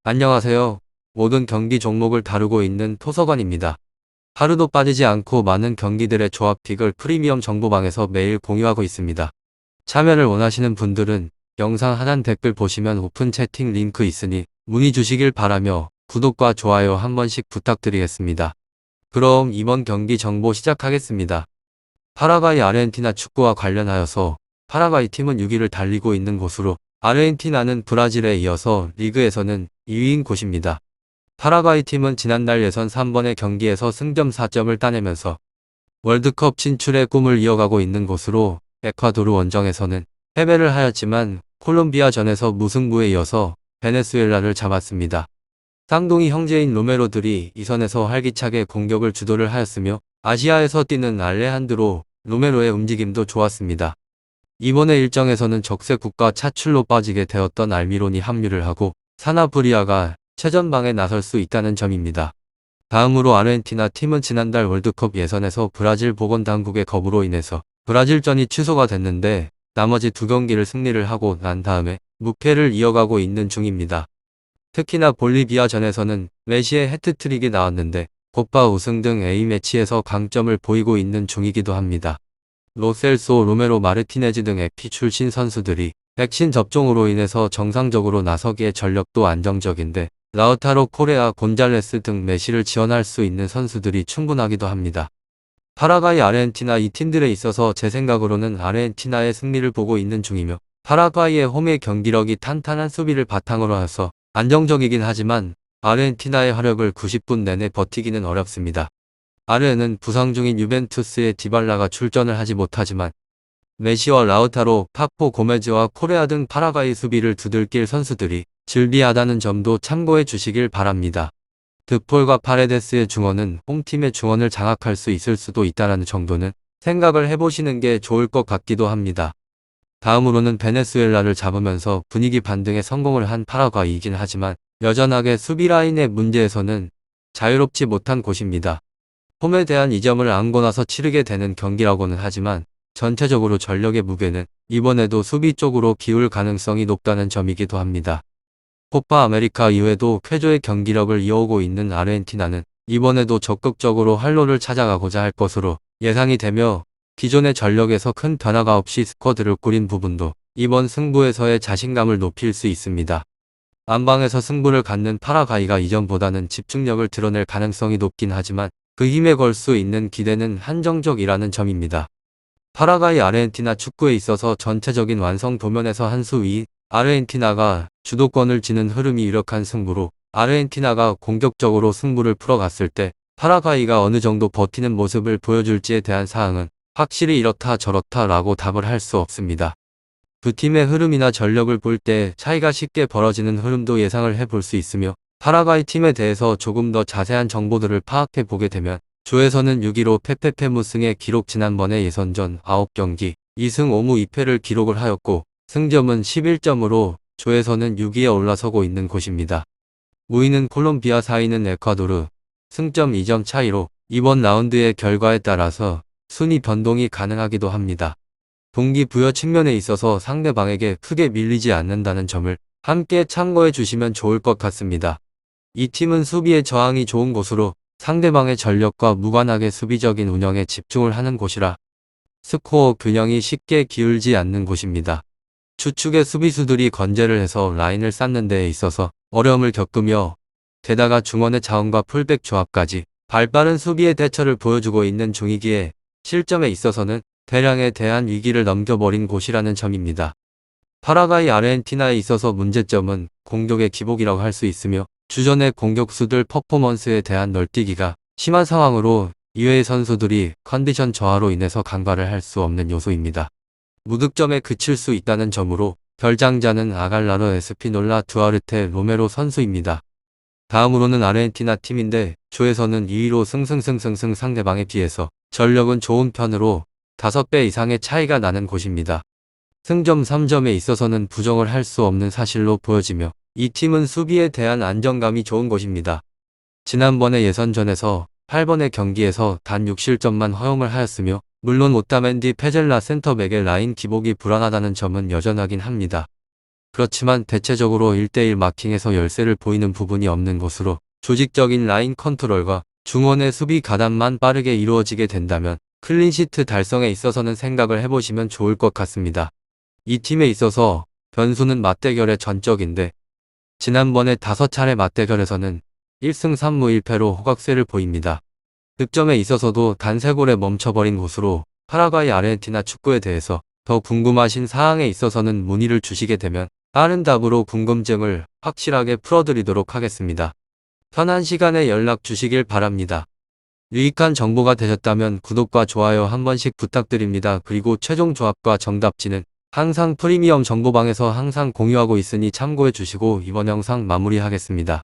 안녕하세요. 모든 경기 종목을 다루고 있는 토서관입니다. 하루도 빠지지 않고 많은 경기들의 조합픽을 프리미엄 정보방에서 매일 공유하고 있습니다. 참여를 원하시는 분들은 영상 하단 댓글 보시면 오픈 채팅 링크 있으니 문의 주시길 바라며 구독과 좋아요 한 번씩 부탁드리겠습니다. 그럼 이번 경기 정보 시작하겠습니다. 파라과이 아르헨티나 축구와 관련하여서 파라과이 팀은 6위를 달리고 있는 곳으로 아르헨티나는 브라질에 이어서 리그에서는 2위인 곳입니다. 파라과이 팀은 지난달 예선 3번의 경기에서 승점 4점을 따내면서 월드컵 진출의 꿈을 이어가고 있는 곳으로 에콰도르 원정에서는 패배를 하였지만 콜롬비아전에서 무승부에 이어서 베네수엘라를 잡았습니다. 쌍둥이 형제인 로메로들이 이 선에서 활기차게 공격을 주도를 하였으며 아시아에서 뛰는 알레한드로 로메로의 움직임도 좋았습니다. 이번에 일정에서는 적색 국가 차출로 빠지게 되었던 알미론이 합류를 하고 사나브리아가 최전방에 나설 수 있다는 점입니다. 다음으로 아르헨티나 팀은 지난달 월드컵 예선에서 브라질 보건당국의 거부로 인해서 브라질전이 취소가 됐는데 나머지 두 경기를 승리를 하고 난 다음에 무패를 이어가고 있는 중입니다. 특히나 볼리비아전에서는 메시의 해트트릭이 나왔는데 코파 우승 등 A매치에서 강점을 보이고 있는 중이기도 합니다. 로셀소, 로메로, 마르티네즈 등 에피 출신 선수들이 백신 접종으로 인해서 정상적으로 나서기에 전력도 안정적인데 라우타로, 코레아, 곤잘레스 등 메시를 지원할 수 있는 선수들이 충분하기도 합니다. 파라과이, 아르헨티나 이 팀들에 있어서 제 생각으로는 아르헨티나의 승리를 보고 있는 중이며 파라과이의 홈의 경기력이 탄탄한 수비를 바탕으로 해서 안정적이긴 하지만 아르헨티나의 화력을 90분 내내 버티기는 어렵습니다. 아르헨은 부상 중인 유벤투스의 디발라가 출전을 하지 못하지만 메시와 라우타로, 파포, 고메즈와 코레아 등 파라과이 수비를 두들길 선수들이 즐비하다는 점도 참고해 주시길 바랍니다. 드폴과 파레데스의 중원은 홈팀의 중원을 장악할 수 있을 수도 있다는 정도는 생각을 해보시는 게 좋을 것 같기도 합니다. 다음으로는 베네수엘라를 잡으면서 분위기 반등에 성공을 한 파라과이이긴 하지만 여전하게 수비 라인의 문제에서는 자유롭지 못한 곳입니다. 홈에 대한 이점을 안고 나서 치르게 되는 경기라고는 하지만 전체적으로 전력의 무게는 이번에도 수비 쪽으로 기울 가능성이 높다는 점이기도 합니다. 코파 아메리카 이후에도 쾌조의 경기력을 이어오고 있는 아르헨티나는 이번에도 적극적으로 활로를 찾아가고자 할 것으로 예상이 되며 기존의 전력에서 큰 변화가 없이 스쿼드를 꾸린 부분도 이번 승부에서의 자신감을 높일 수 있습니다. 안방에서 승부를 갖는 파라과이가 이전보다는 집중력을 드러낼 가능성이 높긴 하지만 그 힘에 걸 수 있는 기대는 한정적이라는 점입니다. 파라과이 아르헨티나 축구에 있어서 전체적인 완성 도면에서 한 수 위인 아르헨티나가 주도권을 쥐는 흐름이 유력한 승부로 아르헨티나가 공격적으로 승부를 풀어갔을 때 파라과이가 어느 정도 버티는 모습을 보여줄지에 대한 사항은 확실히 이렇다 저렇다 라고 답을 할 수 없습니다. 두 팀의 흐름이나 전력을 볼 때 차이가 쉽게 벌어지는 흐름도 예상을 해볼 수 있으며 파라과이 팀에 대해서 조금 더 자세한 정보들을 파악해 보게 되면 조에서는 6위로 페페페 무승의 기록 지난번에 예선전 9경기 2승 5무 2패를 기록을 하였고 승점은 11점으로 조에서는 6위에 올라서고 있는 곳입니다. 5위는 콜롬비아 4위는 에콰도르 승점 2점 차이로 이번 라운드의 결과에 따라서 순위 변동이 가능하기도 합니다. 동기부여 측면에 있어서 상대방에게 크게 밀리지 않는다는 점을 함께 참고해 주시면 좋을 것 같습니다. 이 팀은 수비의 저항이 좋은 곳으로 상대방의 전력과 무관하게 수비적인 운영에 집중을 하는 곳이라 스코어 균형이 쉽게 기울지 않는 곳입니다. 주축의 수비수들이 건재를 해서 라인을 쌓는 데에 있어서 어려움을 겪으며 게다가 중원의 자원과 풀백 조합까지 발빠른 수비의 대처를 보여주고 있는 중이기에 실점에 있어서는 대량에 대한 위기를 넘겨버린 곳이라는 점입니다. 파라과이 아르헨티나에 있어서 문제점은 공격의 기복이라고 할 수 있으며 주전의 공격수들 퍼포먼스에 대한 널뛰기가 심한 상황으로 이외의 선수들이 컨디션 저하로 인해서 간과를 할 수 없는 요소입니다. 무득점에 그칠 수 있다는 점으로 결장자는 아갈라로, 에스피놀라, 두아르테, 로메로 선수입니다. 다음으로는 아르헨티나 팀인데 조에서는 2위로 승승승승승 상대방에 비해서 전력은 좋은 편으로 5배 이상의 차이가 나는 곳입니다. 승점 3점에 있어서는 부정을 할 수 없는 사실로 보여지며 이 팀은 수비에 대한 안정감이 좋은 곳입니다. 지난번에 예선전에서 8번의 경기에서 단 6실점만 허용을 하였으며 물론 오타멘디, 페젤라 센터백의 라인 기복이 불안하다는 점은 여전하긴 합니다. 그렇지만 대체적으로 1대1 마킹에서 열세를 보이는 부분이 없는 것으로 조직적인 라인 컨트롤과 중원의 수비 가담만 빠르게 이루어지게 된다면 클린시트 달성에 있어서는 생각을 해보시면 좋을 것 같습니다. 이 팀에 있어서 변수는 맞대결의 전적인데 지난번에 5차례 맞대결에서는 1승 3무 1패로 호각세를 보입니다. 득점에 있어서도 단세골에 멈춰버린 곳으로 파라과이 아르헨티나 축구에 대해서 더 궁금하신 사항에 있어서는 문의를 주시게 되면 빠른 답으로 궁금증을 확실하게 풀어드리도록 하겠습니다. 편한 시간에 연락 주시길 바랍니다. 유익한 정보가 되셨다면 구독과 좋아요 한 번씩 부탁드립니다. 그리고 최종 조합과 정답지는 항상 프리미엄 정보방에서 항상 공유하고 있으니 참고해 주시고 이번 영상 마무리하겠습니다.